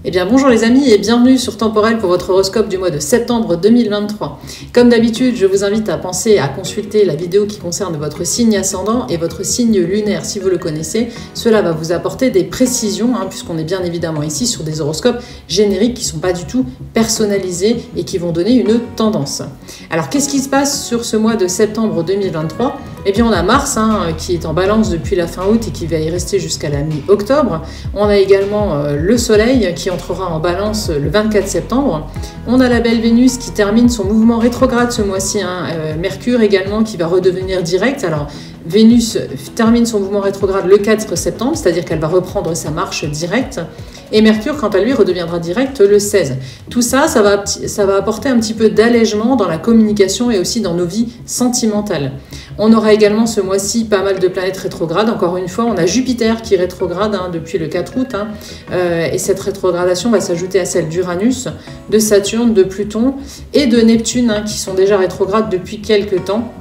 Eh bien bonjour les amis et bienvenue sur Temporel pour votre horoscope du mois de septembre 2023. Comme d'habitude, je vous invite à penser à consulter la vidéo qui concerne votre signe ascendant et votre signe lunaire si vous le connaissez. Cela va vous apporter des précisions puisqu'on est bien évidemment ici sur des horoscopes génériques qui ne sont pas du tout personnalisés et qui vont donner une tendance. Alors qu'est-ce qui se passe sur ce mois de septembre 2023 ? Eh bien on a Mars qui est en balance depuis la fin août et qui va y rester jusqu'à la mi-octobre. On a également le Soleil qui entrera en balance le 24 septembre. On a la belle Vénus qui termine son mouvement rétrograde ce mois-ci. Mercure également qui va redevenir direct. Alors Vénus termine son mouvement rétrograde le 4 septembre, c'est-à-dire qu'elle va reprendre sa marche directe. Et Mercure, quant à lui, redeviendra direct le 16. Tout ça, ça va apporter un petit peu d'allègement dans la communication et aussi dans nos vies sentimentales. On aura également ce mois-ci pas mal de planètes rétrogrades. Encore une fois, on a Jupiter qui rétrograde depuis le 4 août. Et cette rétrogradation va s'ajouter à celle d'Uranus, de Saturne, de Pluton et de Neptune qui sont déjà rétrogrades depuis quelques temps.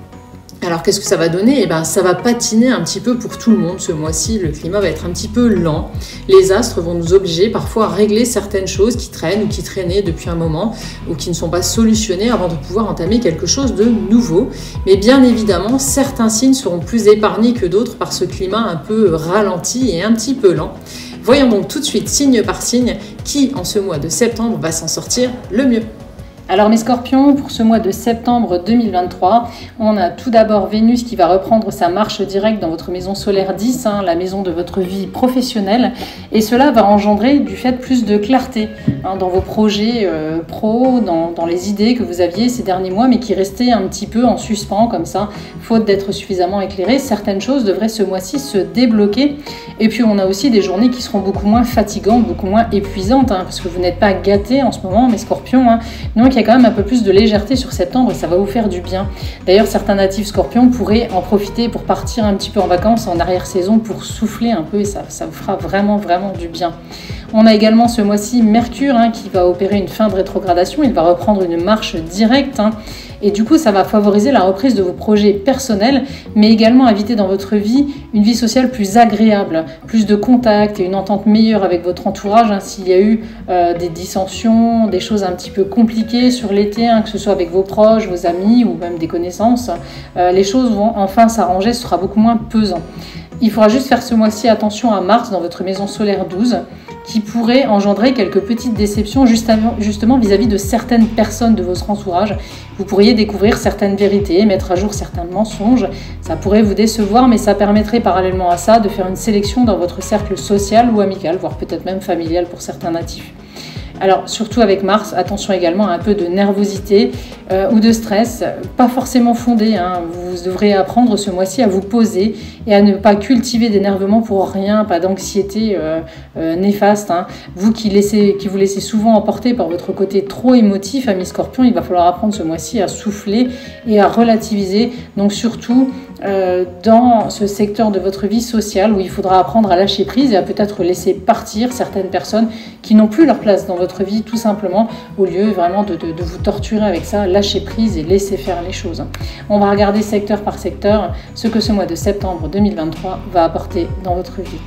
Alors qu'est-ce que ça va donner ? Eh bien, ça va patiner un petit peu pour tout le monde ce mois-ci. Le climat va être un petit peu lent. Les astres vont nous obliger parfois à régler certaines choses qui traînent ou qui traînaient depuis un moment ou qui ne sont pas solutionnées avant de pouvoir entamer quelque chose de nouveau. Mais bien évidemment, certains signes seront plus épargnés que d'autres par ce climat un peu ralenti et un petit peu lent. Voyons donc tout de suite, signe par signe, qui en ce mois de septembre va s'en sortir le mieux. Alors mes scorpions, pour ce mois de septembre 2023, on a tout d'abord Vénus qui va reprendre sa marche directe dans votre maison solaire 10, la maison de votre vie professionnelle. Et cela va engendrer du fait plus de clarté dans vos projets pro, dans les idées que vous aviez ces derniers mois, mais qui restaient un petit peu en suspens comme ça, faute d'être suffisamment éclairées. Certaines choses devraient ce mois-ci se débloquer. Et puis on a aussi des journées qui seront beaucoup moins fatigantes, beaucoup moins épuisantes, parce que vous n'êtes pas gâtés en ce moment, mes scorpions. Donc il y a quand même un peu plus de légèreté sur septembre et ça va vous faire du bien. D'ailleurs, certains natifs scorpions pourraient en profiter pour partir un petit peu en vacances en arrière-saison pour souffler un peu et ça vous fera vraiment du bien. On a également ce mois-ci Mercure qui va opérer une fin de rétrogradation. Il va reprendre une marche directe et du coup, ça va favoriser la reprise de vos projets personnels, mais également inviter dans votre vie une vie sociale plus agréable, plus de contacts et une entente meilleure avec votre entourage. S'il y a eu des dissensions, des choses un petit peu compliquées sur l'été, que ce soit avec vos proches, vos amis ou même des connaissances, les choses vont enfin s'arranger, ce sera beaucoup moins pesant. Il faudra juste faire ce mois-ci attention à Mars dans votre maison solaire 12, qui pourrait engendrer quelques petites déceptions justement vis-à-vis de certaines personnes de votre entourage. Vous pourriez découvrir certaines vérités, mettre à jour certains mensonges. Ça pourrait vous décevoir, mais ça permettrait parallèlement à ça de faire une sélection dans votre cercle social ou amical, voire peut-être même familial pour certains natifs. Alors surtout avec Mars, attention également à un peu de nervosité ou de stress, pas forcément fondé. Vous devrez apprendre ce mois-ci à vous poser et à ne pas cultiver d'énervement pour rien, pas d'anxiété néfaste. Vous qui vous laissez souvent emporter par votre côté trop émotif, amis scorpions, il va falloir apprendre ce mois-ci à souffler et à relativiser. Donc surtout dans ce secteur de votre vie sociale où il faudra apprendre à lâcher prise et à peut-être laisser partir certaines personnes qui n'ont plus leur place dans votre vie tout simplement, au lieu vraiment de vous torturer avec ça, lâcher prise et laisser faire les choses. On va regarder secteur par secteur ce que ce mois de septembre 2023 va apporter dans votre vie.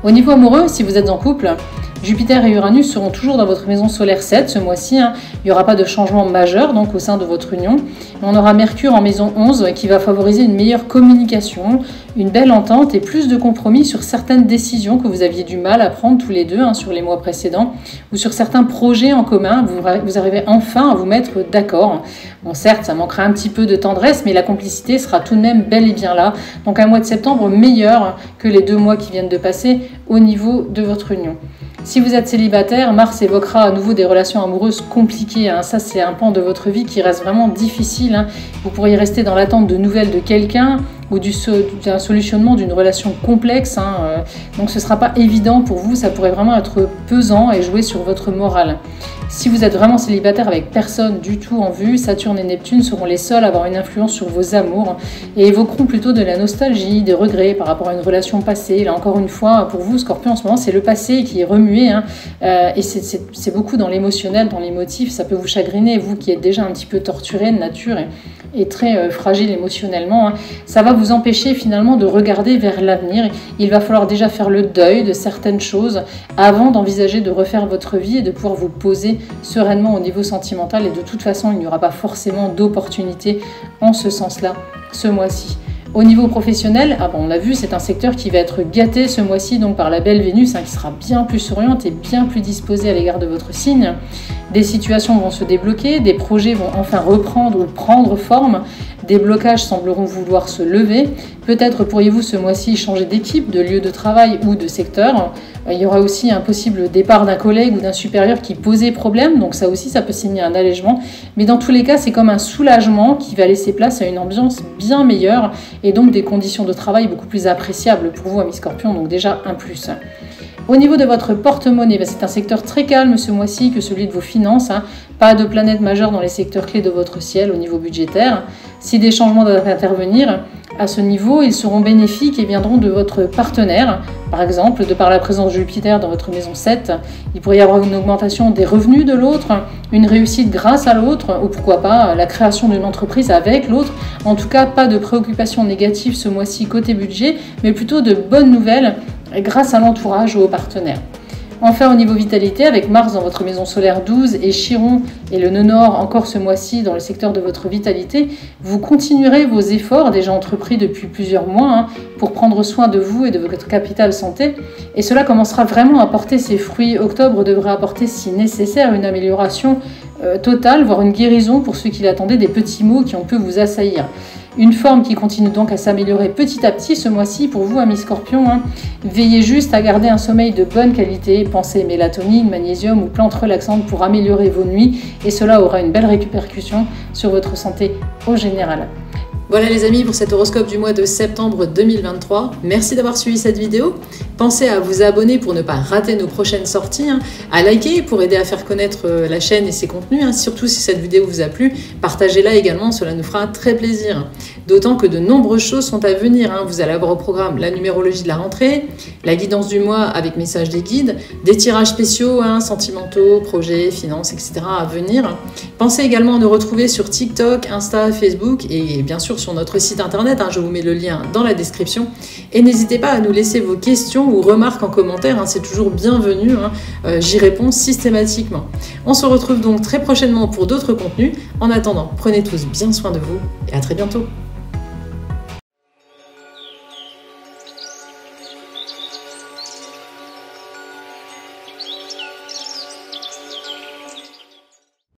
Au niveau amoureux, si vous êtes en couple, Jupiter et Uranus seront toujours dans votre maison solaire 7 ce mois-ci. Il n'y aura pas de changement majeur donc au sein de votre union. On aura Mercure en maison 11 qui va favoriser une meilleure communication, une belle entente et plus de compromis sur certaines décisions que vous aviez du mal à prendre tous les deux sur les mois précédents ou sur certains projets en commun. Vous arrivez enfin à vous mettre d'accord. Bon, certes, ça manquera un petit peu de tendresse, mais la complicité sera tout de même bel et bien là. Donc un mois de septembre meilleur que les 2 mois qui viennent de passer au niveau de votre union. Si vous êtes célibataire, Mars évoquera à nouveau des relations amoureuses compliquées. Ça, c'est un pan de votre vie qui reste vraiment difficile. Vous pourriez rester dans l'attente de nouvelles de quelqu'un ou d'un solutionnement d'une relation complexe. Donc ce ne sera pas évident pour vous, ça pourrait vraiment être pesant et jouer sur votre morale. Si vous êtes vraiment célibataire avec personne du tout en vue, Saturne et Neptune seront les seuls à avoir une influence sur vos amours et évoqueront plutôt de la nostalgie, des regrets par rapport à une relation passée. Là encore une fois, pour vous, Scorpion, en ce moment, c'est le passé qui est remué et c'est beaucoup dans l'émotionnel, dans l'émotif. Ça peut vous chagriner, vous qui êtes déjà un petit peu torturé de nature et très fragile émotionnellement. Ça va vous empêcher finalement de regarder vers l'avenir. Il va falloir déjà faire le deuil de certaines choses avant d'envisager de refaire votre vie et de pouvoir vous poser sereinement au niveau sentimental. Et de toute façon, il n'y aura pas forcément d'opportunité en ce sens-là ce mois-ci. Au niveau professionnel, on l'a vu, c'est un secteur qui va être gâté ce mois-ci donc par la belle Vénus qui sera bien plus souriante et bien plus disposée à l'égard de votre signe. Des situations vont se débloquer, des projets vont enfin reprendre ou prendre forme, des blocages sembleront vouloir se lever. Peut-être pourriez-vous ce mois-ci changer d'équipe, de lieu de travail ou de secteur. Il y aura aussi un possible départ d'un collègue ou d'un supérieur qui posait problème, donc ça aussi ça peut signer un allègement. Mais dans tous les cas, c'est comme un soulagement qui va laisser place à une ambiance bien meilleure et donc des conditions de travail beaucoup plus appréciables pour vous, amis Scorpion, donc déjà un plus. Au niveau de votre porte-monnaie, c'est un secteur très calme ce mois-ci que celui de vos finances. Pas de planète majeure dans les secteurs clés de votre ciel au niveau budgétaire. Si des changements doivent intervenir à ce niveau, ils seront bénéfiques et viendront de votre partenaire. Par exemple, de par la présence de Jupiter dans votre maison 7, il pourrait y avoir une augmentation des revenus de l'autre, une réussite grâce à l'autre, ou pourquoi pas la création d'une entreprise avec l'autre. En tout cas, pas de préoccupations négatives ce mois-ci côté budget, mais plutôt de bonnes nouvelles grâce à l'entourage ou aux partenaires. Enfin, au niveau vitalité, avec Mars dans votre maison solaire 12 et Chiron et le nœud nord encore ce mois-ci dans le secteur de votre vitalité, vous continuerez vos efforts déjà entrepris depuis plusieurs mois pour prendre soin de vous et de votre capital santé. Et cela commencera vraiment à porter ses fruits. Octobre devrait apporter, si nécessaire, une amélioration totale, voire une guérison pour ceux qui l'attendaient des petits maux qui ont pu vous assaillir. Une forme qui continue donc à s'améliorer petit à petit ce mois-ci pour vous, amis Scorpions. Veillez juste à garder un sommeil de bonne qualité. Pensez mélatonine, magnésium ou plantes relaxantes pour améliorer vos nuits et cela aura une belle répercussion sur votre santé au général. Voilà les amis pour cet horoscope du mois de septembre 2023. Merci d'avoir suivi cette vidéo. Pensez à vous abonner pour ne pas rater nos prochaines sorties, à liker pour aider à faire connaître la chaîne et ses contenus, surtout si cette vidéo vous a plu. Partagez-la également, cela nous fera très plaisir. D'autant que de nombreuses choses sont à venir. Vous allez avoir au programme la numérologie de la rentrée, la guidance du mois avec message des guides, des tirages spéciaux, sentimentaux, projets, finances, etc. à venir. Pensez également à nous retrouver sur TikTok, Insta, Facebook et bien sûr sur notre site internet, je vous mets le lien dans la description. Et n'hésitez pas à nous laisser vos questions ou remarques en commentaire, c'est toujours bienvenu, j'y réponds systématiquement. On se retrouve donc très prochainement pour d'autres contenus. En attendant, prenez tous bien soin de vous et à très bientôt.